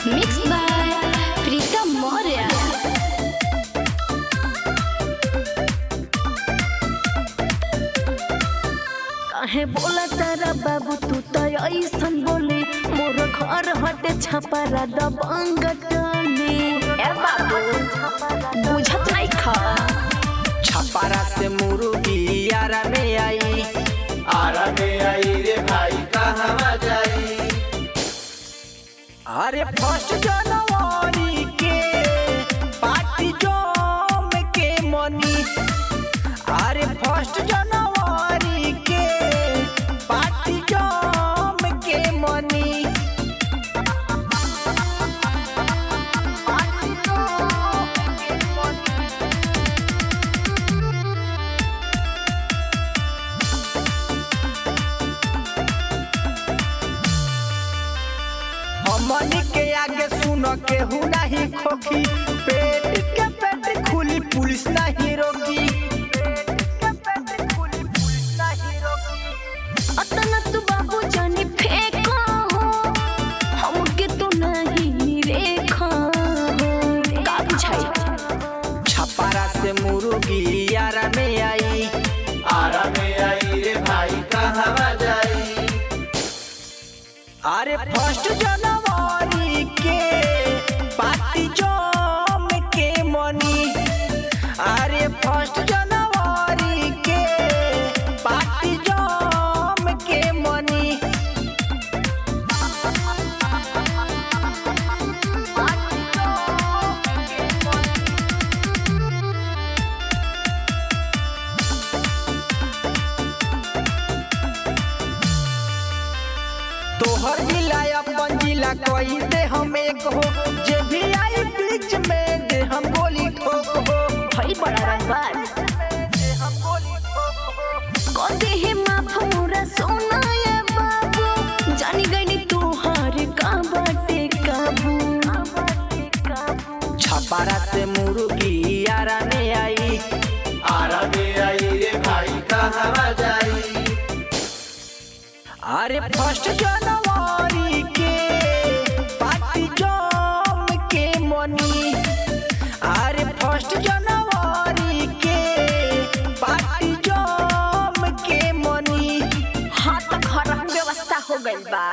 Mixed by Pritam Moria. काहे बोला तारा बाबू तू तो ऐसन बोले मोर घर हटे छपारा दबंग टने ए बाबू बुझत नहीं खा छपारा से मुर्गी आरा में आई रे भाई कहाँ जाई। अरे फर्स्ट जनवरी के पार्टी जम के मनी। अरे फर्स्ट जनवरी के पार्टी जम के मनी। हमनी के आगे सुन के हूँ नहीं खोखी, पेट के पेट खुली पुलिस नहीं रोकी। अतना तू बाबू जानी फेंका हो हमके तू नहीं रेखा हो का बुझाई। छपारा से मुर्गी आरा में आई रे भाई कहाँ जाई। अरे फर्स्ट जनवरी के पार्टी जम के मनी। अरे फर्स्ट जनवरी के पार्टी जम के मनी। तोहर जिला अपन जिला कोई दे हम एक हो, जे भी आई बीच में दे हम गोली ठोक हो। भाई बड़ा रंगबाज कदे ही माफ मोरा सोना ये बाबू जानी गई तू हार का बाटे काबू। छपारा से मुर्गी आरा में आई रे भाई कहाँ जाई। अरे फर्स्ट जनवरी के पार्टी जम के मनी। अरे फर्स्ट जनवरी के पार्टी जम के मनी। हाँ तो घर व्यवस्था हो गई बा।